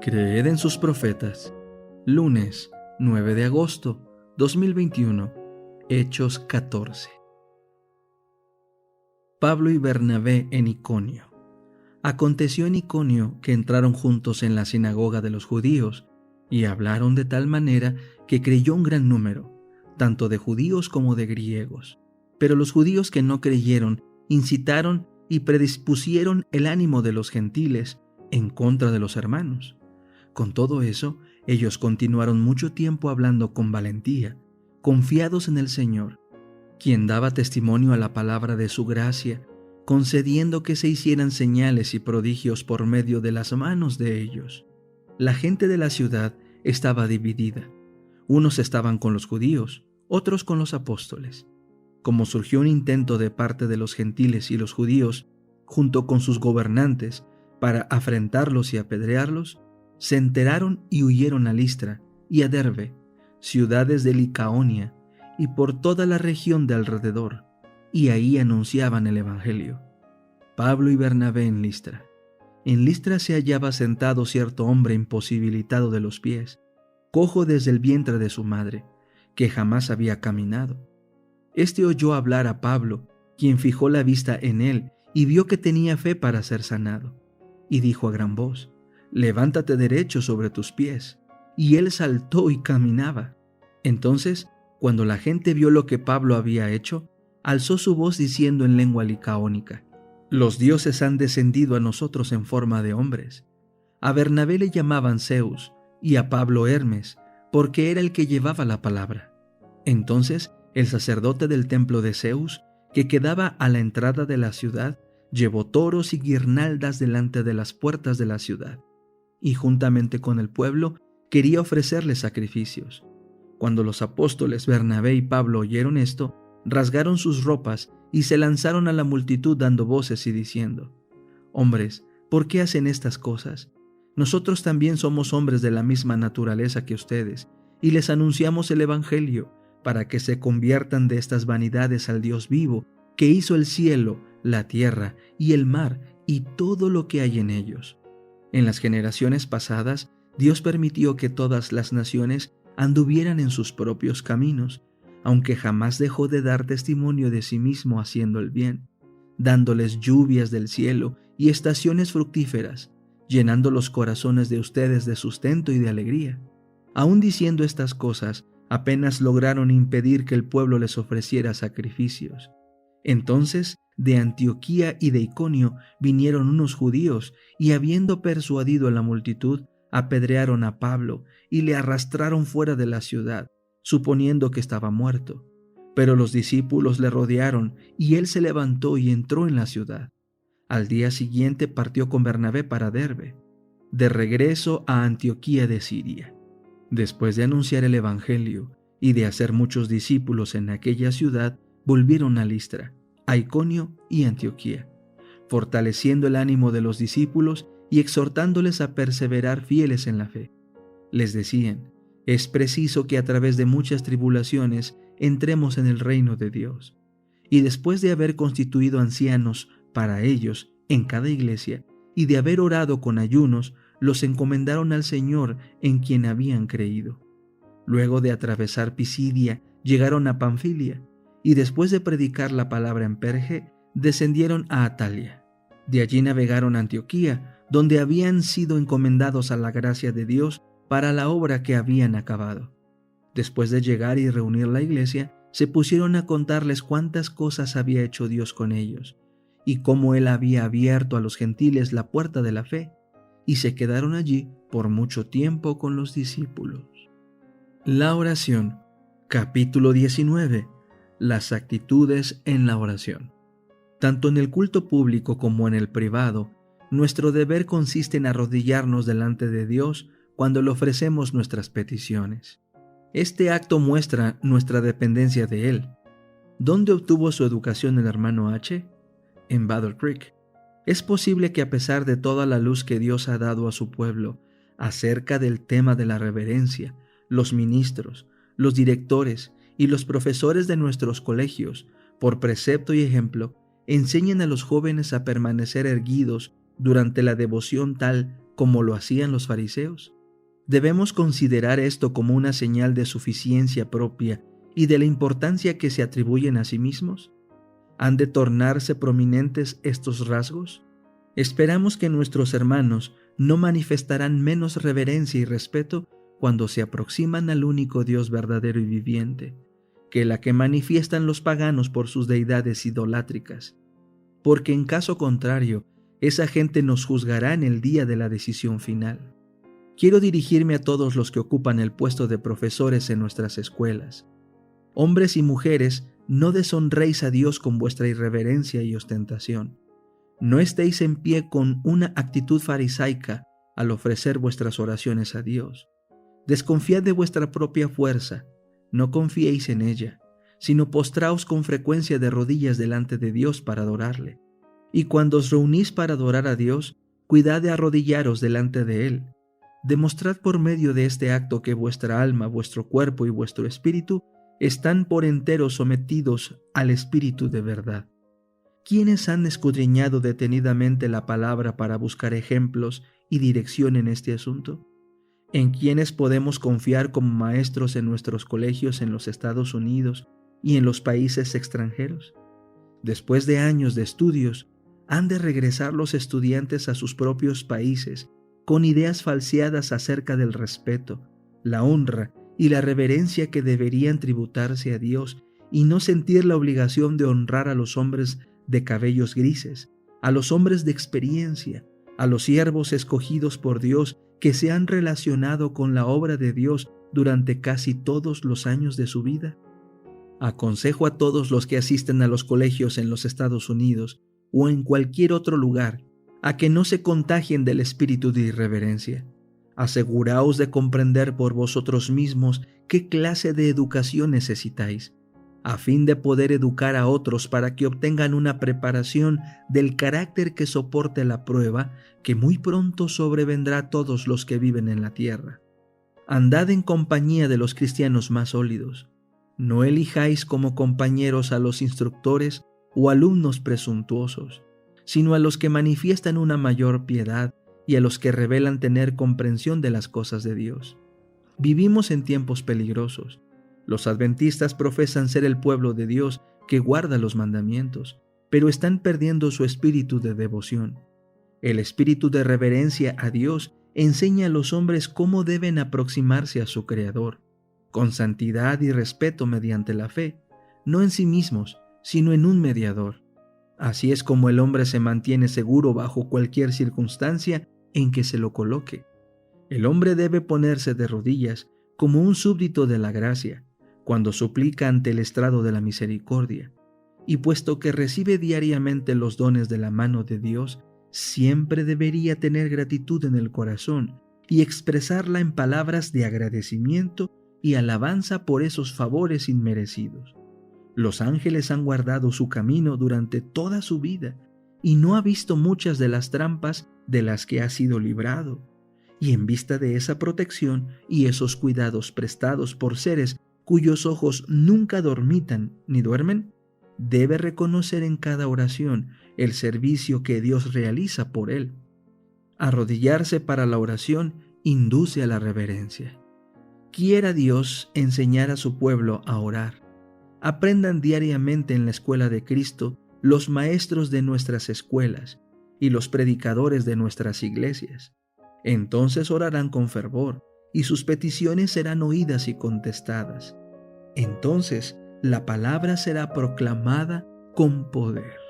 Creed en sus profetas. Lunes 9 de agosto 2021. Hechos 14. Pablo y Bernabé en Iconio. Aconteció en Iconio que entraron juntos en la sinagoga de los judíos y hablaron de tal manera que creyó un gran número, tanto de judíos como de griegos. Pero los judíos que no creyeron incitaron y predispusieron el ánimo de los gentiles en contra de los hermanos. Con todo eso, ellos continuaron mucho tiempo hablando con valentía, confiados en el Señor, quien daba testimonio a la palabra de su gracia, concediendo que se hicieran señales y prodigios por medio de las manos de ellos. La gente de la ciudad estaba dividida. Unos estaban con los judíos, otros con los apóstoles. Como surgió un intento de parte de los gentiles y los judíos, junto con sus gobernantes, para afrentarlos y apedrearlos, se enteraron y huyeron a Listra y a Derbe, ciudades de Licaonia, y por toda la región de alrededor, y ahí anunciaban el evangelio. Pablo y Bernabé en Listra. En Listra se hallaba sentado cierto hombre imposibilitado de los pies, cojo desde el vientre de su madre, que jamás había caminado. Este oyó hablar a Pablo, quien fijó la vista en él y vio que tenía fe para ser sanado, y dijo a gran voz: «Levántate derecho sobre tus pies». Y él saltó y caminaba. Entonces, cuando la gente vio lo que Pablo había hecho, alzó su voz diciendo en lengua licaónica: «Los dioses han descendido a nosotros en forma de hombres». A Bernabé le llamaban Zeus y a Pablo Hermes, porque era el que llevaba la palabra. Entonces, el sacerdote del templo de Zeus, que quedaba a la entrada de la ciudad, llevó toros y guirnaldas delante de las puertas de la ciudad, y juntamente con el pueblo quería ofrecerles sacrificios. Cuando los apóstoles Bernabé y Pablo oyeron esto, rasgaron sus ropas y se lanzaron a la multitud dando voces y diciendo: «Hombres, ¿por qué hacen estas cosas? Nosotros también somos hombres de la misma naturaleza que ustedes, y les anunciamos el evangelio para que se conviertan de estas vanidades al Dios vivo, que hizo el cielo, la tierra y el mar y todo lo que hay en ellos. En las generaciones pasadas, Dios permitió que todas las naciones anduvieran en sus propios caminos, aunque jamás dejó de dar testimonio de sí mismo haciendo el bien, dándoles lluvias del cielo y estaciones fructíferas, llenando los corazones de ustedes de sustento y de alegría. Aún diciendo estas cosas, apenas lograron impedir que el pueblo les ofreciera sacrificios. Entonces, de Antioquía y de Iconio vinieron unos judíos, y habiendo persuadido a la multitud, apedrearon a Pablo y le arrastraron fuera de la ciudad, suponiendo que estaba muerto. Pero los discípulos le rodearon, y él se levantó y entró en la ciudad. Al día siguiente partió con Bernabé para Derbe, de regreso a Antioquía de Siria. Después de anunciar el evangelio y de hacer muchos discípulos en aquella ciudad, volvieron a Listra, a Iconio y Antioquía, fortaleciendo el ánimo de los discípulos y exhortándoles a perseverar fieles en la fe. Les decían: «Es preciso que a través de muchas tribulaciones entremos en el reino de Dios». Y después de haber constituido ancianos para ellos en cada iglesia y de haber orado con ayunos, los encomendaron al Señor en quien habían creído. Luego de atravesar Pisidia, llegaron a Panfilia, y después de predicar la palabra en Perge, descendieron a Atalia. De allí navegaron a Antioquía, donde habían sido encomendados a la gracia de Dios para la obra que habían acabado. Después de llegar y reunir la iglesia, se pusieron a contarles cuántas cosas había hecho Dios con ellos, y cómo Él había abierto a los gentiles la puerta de la fe, y se quedaron allí por mucho tiempo con los discípulos. La oración, capítulo 19. Las actitudes en la oración. Tanto en el culto público como en el privado, nuestro deber consiste en arrodillarnos delante de Dios cuando le ofrecemos nuestras peticiones. Este acto muestra nuestra dependencia de Él. ¿Dónde obtuvo su educación el hermano H? En Battle Creek. Es posible que a pesar de toda la luz que Dios ha dado a su pueblo acerca del tema de la reverencia, los ministros, los directores y los profesores de nuestros colegios, por precepto y ejemplo, enseñen a los jóvenes a permanecer erguidos durante la devoción tal como lo hacían los fariseos? ¿Debemos considerar esto como una señal de suficiencia propia y de la importancia que se atribuyen a sí mismos? ¿Han de tornarse prominentes estos rasgos? Esperamos que nuestros hermanos no manifestarán menos reverencia y respeto cuando se aproximan al único Dios verdadero y viviente, que la que manifiestan los paganos por sus deidades idolátricas, porque en caso contrario, esa gente nos juzgará en el día de la decisión final. Quiero dirigirme a todos los que ocupan el puesto de profesores en nuestras escuelas. Hombres y mujeres, no deshonréis a Dios con vuestra irreverencia y ostentación. No estéis en pie con una actitud farisaica al ofrecer vuestras oraciones a Dios. Desconfiad de vuestra propia fuerza, no confiéis en ella, sino postraos con frecuencia de rodillas delante de Dios para adorarle. Y cuando os reunís para adorar a Dios, cuidad de arrodillaros delante de Él. Demostrad por medio de este acto que vuestra alma, vuestro cuerpo y vuestro espíritu están por entero sometidos al Espíritu de verdad. ¿Quiénes han escudriñado detenidamente la palabra para buscar ejemplos y dirección en este asunto? ¿En quiénes podemos confiar como maestros en nuestros colegios en los Estados Unidos y en los países extranjeros? Después de años de estudios, han de regresar los estudiantes a sus propios países con ideas falseadas acerca del respeto, la honra y la reverencia que deberían tributarse a Dios y no sentir la obligación de honrar a los hombres de cabellos grises, a los hombres de experiencia, a los siervos escogidos por Dios que se han relacionado con la obra de Dios durante casi todos los años de su vida. Aconsejo a todos los que asisten a los colegios en los Estados Unidos o en cualquier otro lugar a que no se contagien del espíritu de irreverencia. Aseguraos de comprender por vosotros mismos qué clase de educación necesitáis, a fin de poder educar a otros para que obtengan una preparación del carácter que soporte la prueba que muy pronto sobrevendrá a todos los que viven en la tierra. Andad en compañía de los cristianos más sólidos. No elijáis como compañeros a los instructores o alumnos presuntuosos, sino a los que manifiestan una mayor piedad y a los que revelan tener comprensión de las cosas de Dios. Vivimos en tiempos peligrosos. Los adventistas profesan ser el pueblo de Dios que guarda los mandamientos, pero están perdiendo su espíritu de devoción. El espíritu de reverencia a Dios enseña a los hombres cómo deben aproximarse a su Creador, con santidad y respeto mediante la fe, no en sí mismos, sino en un mediador. Así es como el hombre se mantiene seguro bajo cualquier circunstancia en que se lo coloque. El hombre debe ponerse de rodillas como un súbdito de la gracia, cuando suplica ante el estrado de la misericordia, y puesto que recibe diariamente los dones de la mano de Dios, siempre debería tener gratitud en el corazón y expresarla en palabras de agradecimiento y alabanza por esos favores inmerecidos. Los ángeles han guardado su camino durante toda su vida y no ha visto muchas de las trampas de las que ha sido librado. Y en vista de esa protección y esos cuidados prestados por seres cuyos ojos nunca dormitan ni duermen, debe reconocer en cada oración el servicio que Dios realiza por él. Arrodillarse para la oración induce a la reverencia. Quiera Dios enseñar a su pueblo a orar. Aprendan diariamente en la escuela de Cristo los maestros de nuestras escuelas y los predicadores de nuestras iglesias. Entonces orarán con fervor y sus peticiones serán oídas y contestadas. Entonces la palabra será proclamada con poder.